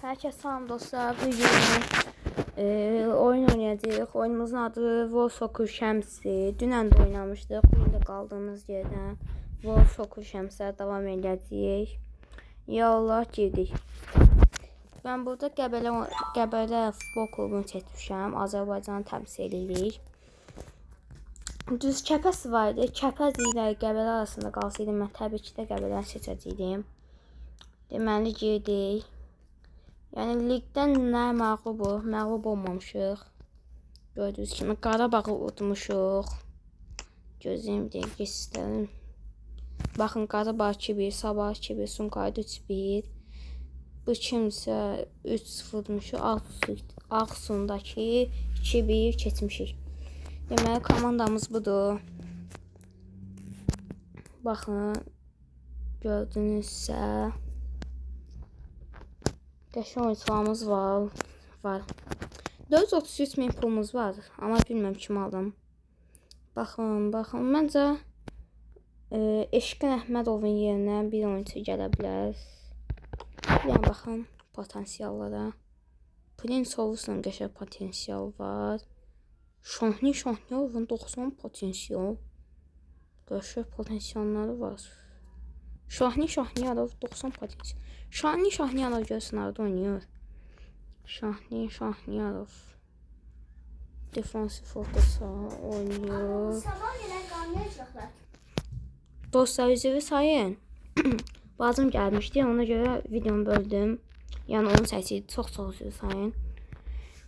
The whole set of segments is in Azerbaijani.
Herkese salam dostlar. Bu gün oyun oynayacağıq. Oyunumuzun adı Wolf Soccer Şəmsi. Dünən də oynamışdıq. Bugün də qaldığımız yerdən Wolf Soccer Şəmsiyə davam edəcəyik. Ya Allah, girdik. Ben burada Qəbələ futbol klubunu seçmişəm. Azərbaycanı təmsil edirik. Düz Kəpəz var idi. Kəpəz ilə Qəbələ arasında qalsaydım, mən təbii ki də Qəbələni seçəcəydim. Deməli girdik. Yəni ligdən nə məğlub olmamışıq. Gördüyünüz kimi Qarabağı udmuşuq. Gözləyim deyək göstərim. Baxın, Qarabağ 2-1, Sabah 2-1, Sumqayıt 3-1. Bu kimsə 3-0 udmuşuq. Ağsundakı 2-1 keçmişik. Deməli komandamız budur. Baxın, gördünüzsə. Qəşəng oyuncularımız var. 433 min pulumuz var. Amma bilməm kim aldım. Baxın. Məncə Eşqin Əhmədovun yerinə bir oyuncu gələ bilər. Yəni baxın potensiallara. Prince Oğuz'un qəşəng potensial var. Şahniyalovun 90 potensial. Qəşəng potensialları var. Şahniyalov 90 potensial. Şahniyalov görsün arada oynuyor. Şahniyalov defansif orta saha oynuyor. Dostlar, üzvü sayın. Bazım gəlmişdi, ona görə videomu böldüm. Yəni onun səsi çox üzvü sayın.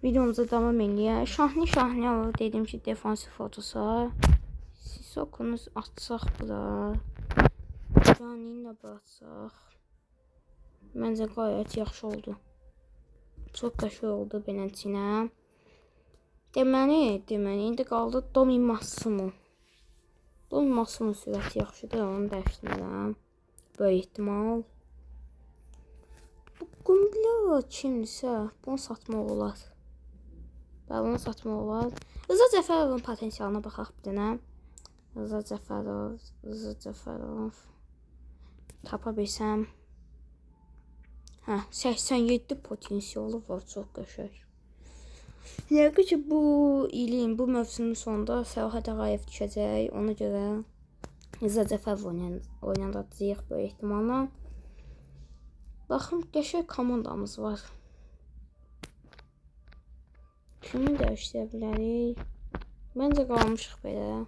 Videomuza davam edək. Şahniyalov dedim ki, defansif orta saha. Siz okunuz açsaq bura. Canini də buraxsaq. Məncə gayet yaxşı oldu. Çox qəşəng oldu beləsinə. Deməli, indi qaldı Domi Massimo. Domi Massimo sürəti yaxşıdır, onu dəyişdirmərəm. Böyük ehtimal. Bu Qumbla kimsə, bunu satmaq olar. Bunu satmaq olar. Rıza Cəfərovun potensialına baxaq bir dənə. Rıza Cəfərov. Tapa bilsəm. 87 potensialı var, çox qəşəng. Yəqin ki bu ilin, bu mövsümün sonunda Sərhat Ağayev düşəcək. Ona görə Rıza Cəfərov oynadacağıq bu ehtimalla. Baxın, qəşəng komandamız var. Kimi dəyişdirə bilərik? Məncə qalmışıq belə.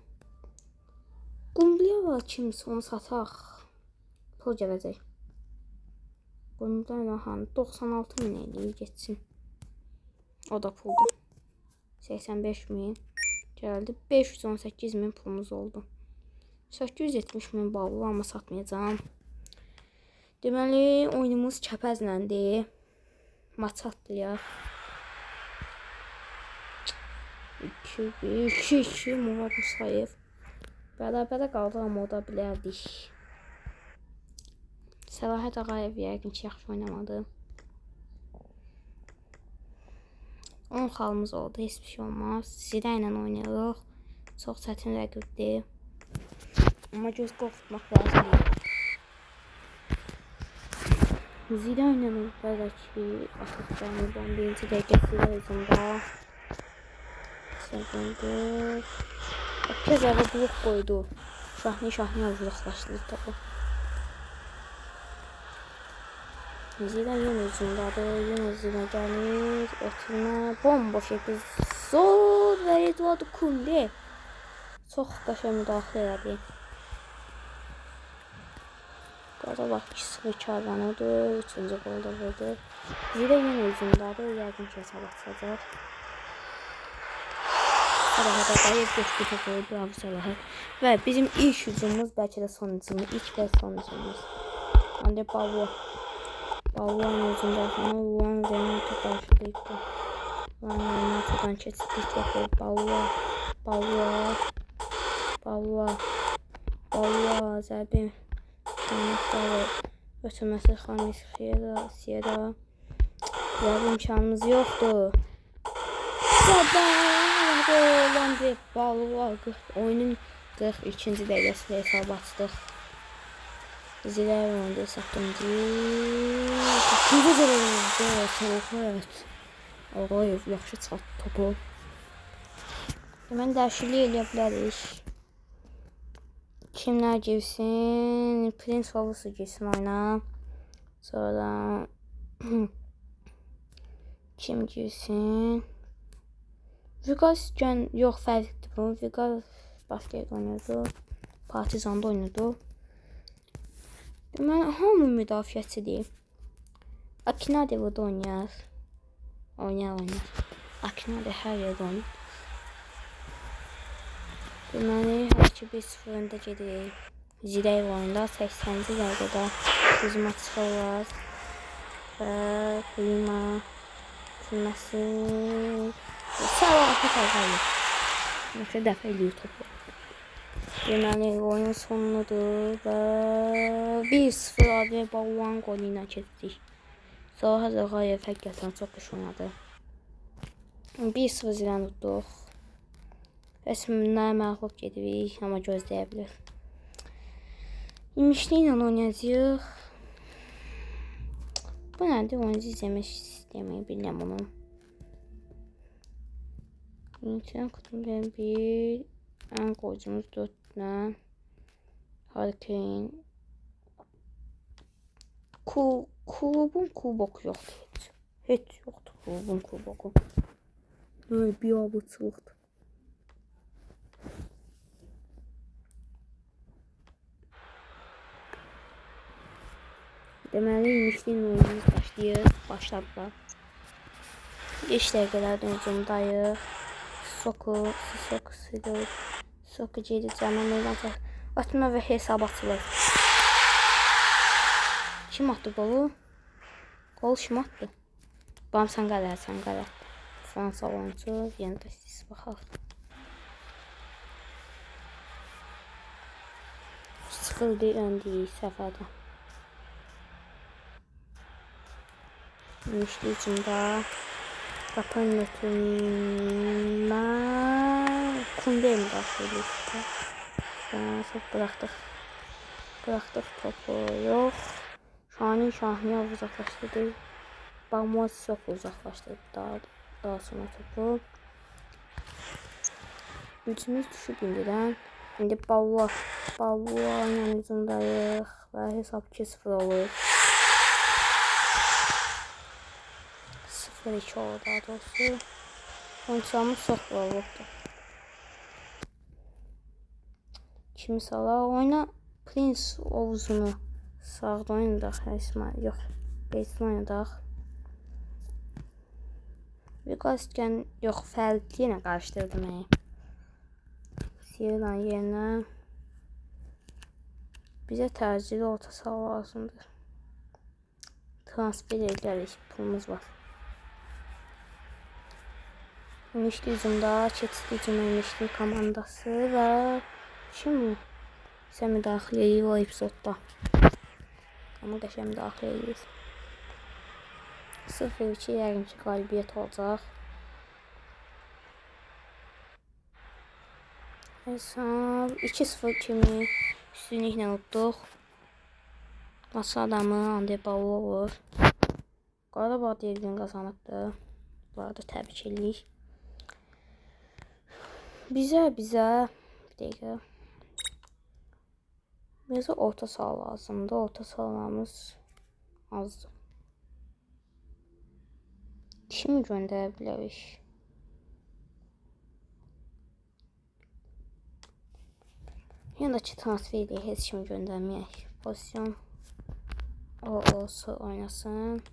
Qumbla var kimsə, onu sataq. Pul gələcək. Qumbla 96 min eləyir, geçsin. O da puldur. 85 min gəldi. 518 min pulumuz oldu. 870 min bağlı, amma satmayacağım. Deməli oyunumuz Kəpəzləndir. Maç atlayaq. 2-2 Murad Musayev. Bərabərə qaldı, amma o da bilərdik. Sərhat Ağayev yəqin ki yaxşı oynamadı. 10 xalımız oldu, heç bir şey olmaz. Zirə ilə oynayırıq. Çox çətin rəqibdir. Amma göz qorxutmaq lazımdır. Zirə ilə bəlkə atıqlarımızdan birinci dəqiqəsi rəzində. Səbəndə Kəzəvə blok qoydu. Şahniyə uzaqlaşdırdı topu. Zirə yenə üzündadır. Yenə üzünə gəlir. Ötürmə. Bomboş bir zor və Eduardo Kunde. Çox qəşəng müdaxilə elədi. Qarabağ 2-0 kazanırdı. 3-cü qolda vurdu. Zirə yenə üzündadır. Yəqin ki hesab atacaq. Sərhat Ağayev getdi topu. Bravo Sərhat. Və bizim ilk hücumumuz, bəlkə də son hücumumuz. İlk və son hücumumuz. Andre Pavlo. Pavlo'nun hücumdasını Luan Renato qarşılayıbdı. Luan Renato'dan keçdik topu. Pavlo. Zərbin. Şanlıqları. Ötürməsi Xamis Siyera. Zərbin imkanımız yoxdur. Sabah Pavlo. Oyunun 42-ci dəqiqəsində hesab açdıq. Zirə oynadı, satımcı. 8-ci Evet. Ağayev yaxşı çıxartdı topu. Mən dəyişiklik eləyə bilərik. Kimlər girsin? Prince Ovusu girsin oyuna. Sonra kim girsin? Vigas yox, fərqlidir bu. Vigas başqa yerdə oynuyordu. Partizanda oynuyordu. Mən hamı müdafiəçidir. Akinade burada oynar. Oynar. Akinade hər yerdə oynar. Deməli, hər ki 1-0 öndə gedirik. Zirev oyunda 80-ci dəqiqədə hücuma çıxırlar. Və Klima Kliması Salahat Ağayev. Nəsə dəfə eləyir topu. Deməli, oyun sonudur və 1-0 Ağayev Balvan qolu ilə keçdik. Salahat Ağayev həqiqətən çox iş oynadı. 1-0 zirən tutduq. Rəsmimdən məğlub gedirik, amma gözləyə bilir. İmişli ilə oynayacaq. Bu nədir? Oyuncu izləmək istəməyi biləm onu. İnsan kutumdan bir ən qoycumuz 4-lə Hurricane. Klubun kuboku yoxdur heç yoxdur klubun kuboku. Böyle bir abıçılıqdır. Deməli, İmişli'nin oyunumuz başlayır. Başladılar. 5 dəqiqələrdən hücumdayıq. Soku gedir cəmə meydan atma və hesab açılır. Kim attı qolu? Qol kim attı? Bam sən qələ. Fransa oyuncu, yenə də siz baxaq. Sıxıldı öndəyi səfərdə. İmişli hücumda qapının ötürünə Kunde müdaxilə edir. Çox bıraxdıq topu. Yox. Şahini uzaqlaşdırdı. Bamos çox uzaqlaşdırdı daha sonra topu. Gücümüz düşüb indidən. İndi Balla ilə hücumdayıq və hesab 2-0 olur. 0-2 olur daha doğrusu. Oyuncularımız çox vurulubdur. Kimi salar oyna Prince Ovuzunu sağda oynadaq. Yox, Beytini oynadaq. Vigasgən yox, fərqli yenə qarışdırdım. Siyer'dan yerinə bizə təcili orta saha lazımdır. Transfer edərik, pulumuz var. İmişli hücumda keçidli İmişli komandası və kim isə müdaxilə edir o epizodda. Amma qəşəng müdaxilə edir. 0-2 yəqin ki qalibiyyət olacaq. Hesab 2-0 kimi üstünlüklə utduq. Maçı adamı Andrey Ballo olur. Qarabağ devrini qazanıbdır. Bu arada təbrik edirik. Bizə bir dəqiqə. Bizə orta saha lazımdır. Orta sahalarımız azdır. Kimi göndərə bilərik? Yenə ki transfer edək, heç kimi göndərməyək. Pozisyon o oynasın.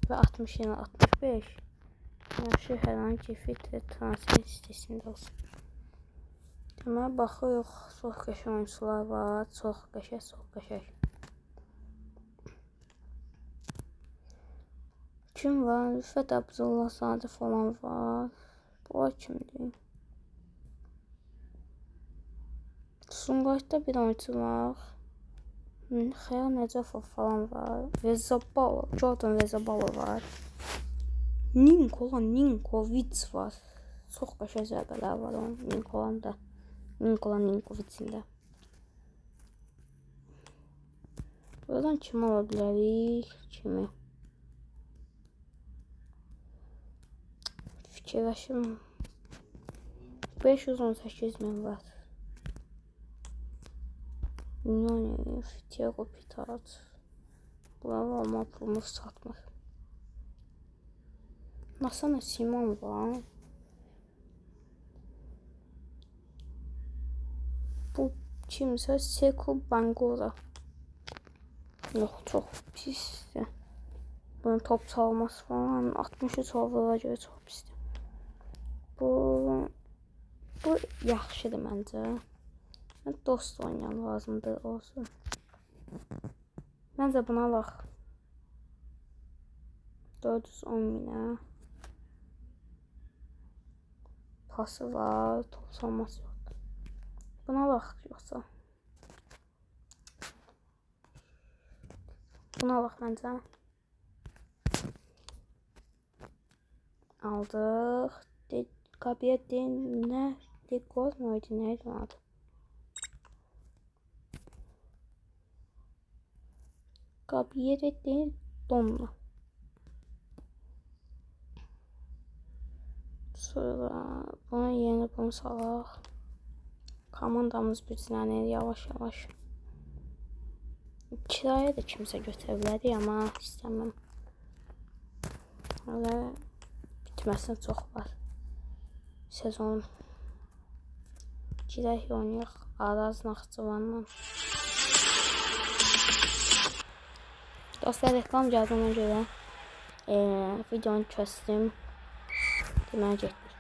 Və 60 yenə 65. Yaxşı, hər hangi fit və transfer listəsində olsun. Deməli, baxırıq, çox qəşəng oyuncular var. Çox qəşəng. Kim var? Rüfət Abdullah Sadi falan var. Bu kimdir? Sumqayıtda bir oyuncu var. Xəyal Nəcəfov falan var. Jordan Rezabalo var. Ninkovic var. Çox qəşəng zərbələr var onun Ninkovic'in də. Buradan kimi ola bilərik? Kimi? Fikirləşim. 518 min var. Yani Thiago Pitart. Bravo ama pulumuz satmır. Nasıl Simon var? Bu kimsə Seko Bangora. Yox, çox pisdir. Bunun top çalması falan 63 over'a görə çox pisdir. Bu yaxşıdır məncə. Dost oynayan lazımdır olsun. Məncə buna bax. 410 minə. Pası var, top çalması yox. Buna bax yoxsa. Buna bax məncə. Aldıq. Qabiyə nə? Deqoz mu idi? Nə idi adı? Qabiyə deyil, donla. Sonra buna yeni bunu salaq. Komandamız güclənir yavaş-yavaş. Kiraya da kimsə götürə bilərik, amma istəməm. Hələ bitməsinə çox var. Sezon. Girək oynayaq Araz Naxçıvanla. Dostlar, reklam cazına görə videonu kəsdim. Deməli getdik.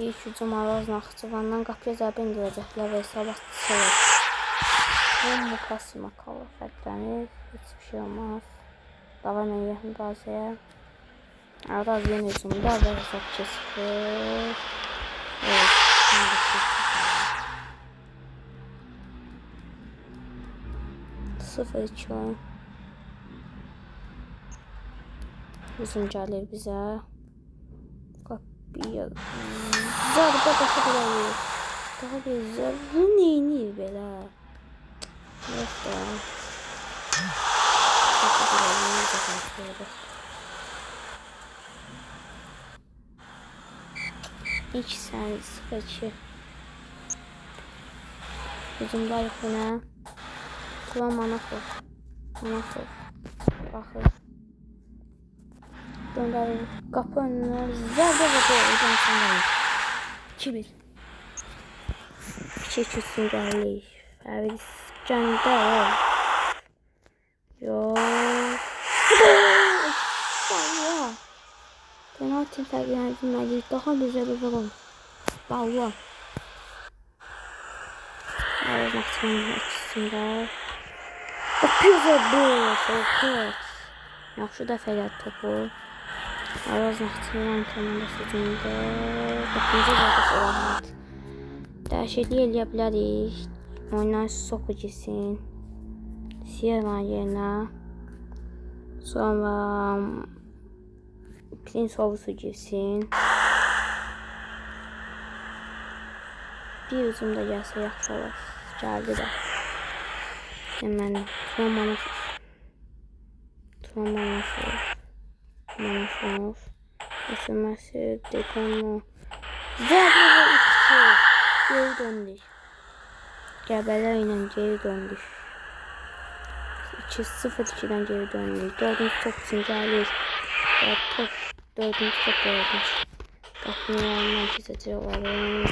İlk hücum Araz Naxçıvandan qapıya zərbə indirəcəklər və hesabatçı sevək. Bu Mukasima qalır, fərqlənir, heç bir şey olmaz. Davam edək mübarizəyə. Araz yeni hücumda və hesab keçir. Evet, şimdi 0-2 oyun. Hücum gəlir bizə. Qapıya. Zərbə daha bir. Daha gözəl. Bu neyini belə? Yox da. İlk sən 0-2. Hücumdayıq yine. Turan Manafov. Baxır. Göndərir. Qapı önünə. Zərbə və gol. 2-1. 2-2 üçün gəlirik. Fəriz Gəndər. Yox. Balla. Penaltı fərqləndirməliyik. Daha gözəl olun. Balla. Araz Naxçıvanın ikisində. Qapıya bu. Yaxşı dəfə elədi topu. Araz Naxçıvan komandası içində. 9-cu zədəsi Rahmat. Dəyişiklik eləyə bilərik. Oyundan Soku gitsin. Sierra yerinə. Sonra Prince Ovusu gitsin. Bir hücumda gəlsə yaxşı olar. Gəldi də. Deməli, Turan Manafov. Əsməsi Dekono. Zərbə və 2. Geri döndük. Qəbələ ilə geri döndük. 2-0-2'den geri döndük. 4. top için gəlir. 4. top gördük. Qapının yanından keçəcək olalım.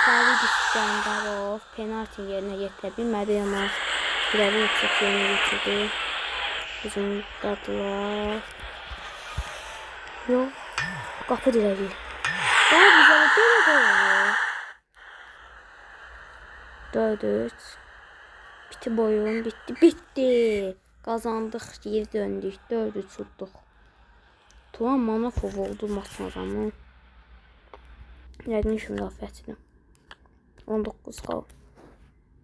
Fərid İskəndarov penalti yerinə yetirə bilmədi, amma birəvi yüksək yerinə yetirdi. Bizim qadlar. Yox. Qapı dirəyi. Daha güzel belə olur. 4-3. Bitti boyun. Bitti. Kazandık. Geri döndük. 4-3 tutduq. Turan Manafov oldu maçın adamı. Yəqin şimdi müdafiəçidir. 19 qal.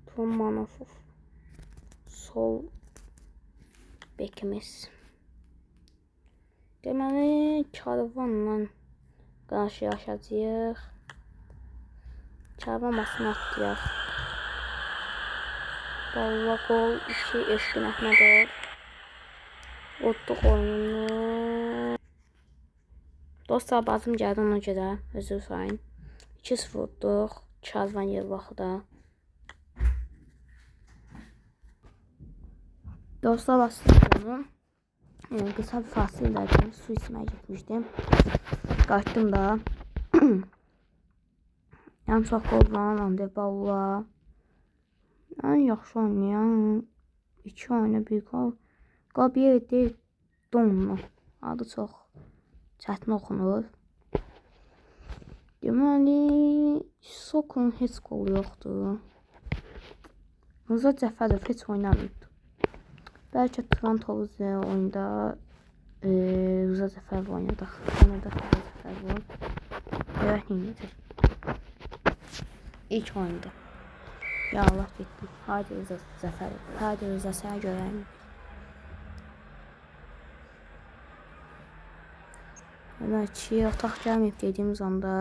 Turan Manafov. Sol bekimiz. Deməli Karvanla qarşılaşacağıq. Karvan maçını atlayaq. Balla gol 2 Eşqin Əhmədov. Utduq oyununu. Dostlar bazım gəldi ona görə özür sayın. 2-0 utduq. Kazvan yer vaxtda. Dostlar bastım bunu. Qısa bir fasilədən su içməyə getmişdim. Qayıtdım da. Ən çox qollanan Deballa. Ən yaxşı oynayan 2 oyuna bir qol. Qabiyə deyil Donlu. Adı çox çətin oxunur. Deməli Sokun heç qolu yoxdur. Rıza Cəfərov heç oynamırdı. Bəlkə Turan Tovuzlu oyunda Rıza Cəfərov oynadıq. Ona da Rıza Cəfərov. Evet neyəcək. İlk oyunda. Ya Allah getdik. Hadi Rıza Cəfərov. Hadi Rıza sənə görəyim. Elə ki otaq gəlməyib dediyimiz anda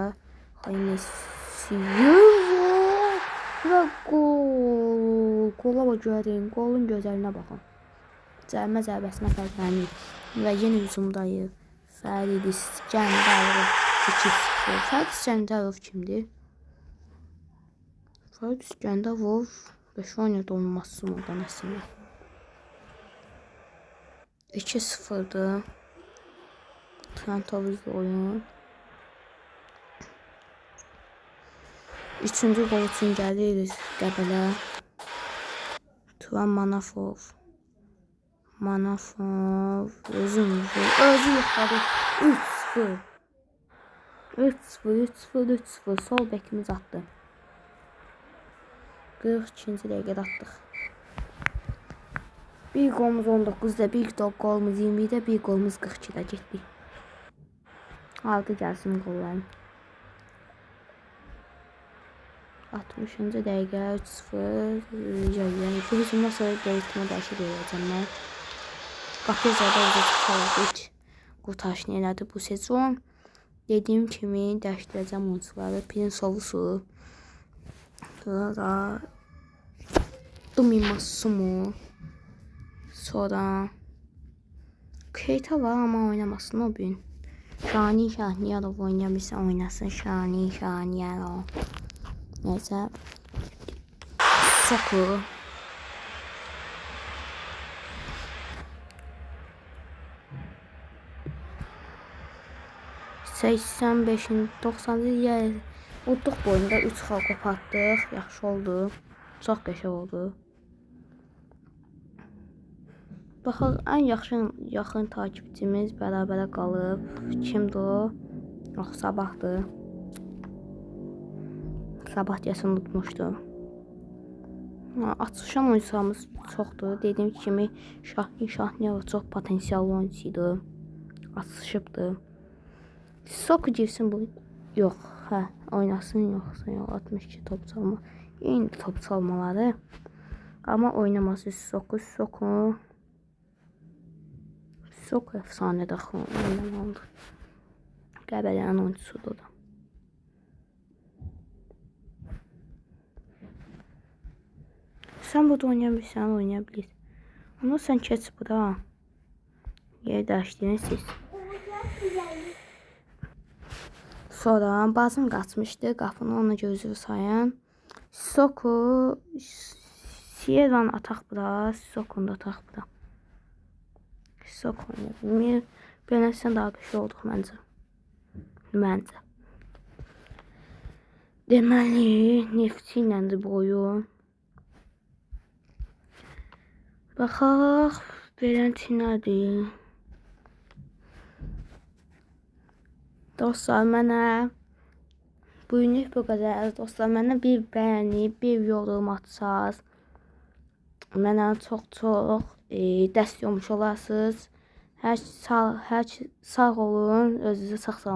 və qol. Qola görün. Qolun gözəlinə baxın. Cəlmə zərbəsinə fərqlənir. Və yenə hücumdayıq. Fərid İskəndərov 2-0. Fərid İskəndərov kimdir? Fərid İskəndərov 5 oynadı olması oradan əslində. 2-0'dır. Turan Tovuzlu oyun. 3-cü gol üçün gəlirik Qəbələ. Turan Manafov. Özü yoxladı. 3-0. Sol bəkimiz atdı. 42-ci dəqiqədə atdıq. Bir golumuz 19'da, bir golumuz 20'de, bir golumuz 42'de getdik. Aldı gəlsin qolların. 60-cı dəqiqə 3-0. Bu hücumdan sonra böyütmə dəyişik edəcəm mən. Qapıcada hiç qurtarışını elədi bu sezon. Dediyim kimi dəyişdirəcəm oyuncuları. Prinsovusu. Sonra Dumimasumu. Sonra Keita var ama oynamasın o gün. Şani Şahniyarov oynayabilsə oynasın. Şani Şahniyarov. Neyse. Soku. %85'in 90'ı yer. Udduq boyunda 3 xal qopartdıq. Yaxşı oldu. Çox qəşəng oldu. Baxın, ən yaxın takipçimiz bərabərə qalıb. Kimdir o? Yox, Sabahdır. Sabah deyəsən unutmuşdu. Atışan oyuncularımız çoxdur. Dediyim kimi Şahniyarov çox potensiallı oyuncuydu. Atışıbdı. Soku girsin bu. Yox, hə, oynasın yoxsa yox. 62 top çalma. Eyni top çalmaları. Amma oynaması Soku efsanədə oynamalıdır. Qəbələnin oyuncusudur da. Sən burada oynayabilirsən, oynayabilir. Onu sən keç bura. Yer dəyişdirin siz. Sonra bazım qaçmışdı. Qapını ona gözü sayan. Soku Sierra'nı ataq bura. Sokunu da ataq bura. Sok oynayabilir. Beləsən daha güclü olduq məncə. Deməli, Neftçi iləndir bu oyun. Baxaq, beləncə nədir? Dostlar, mənə bugünlük bu qədər. Dostlar, mənə bir bəyəni, bir yorum atsaz. Mənə çox dəst olmuş olarsınız. Hər sağ olun, özünüzə çox sağ olun.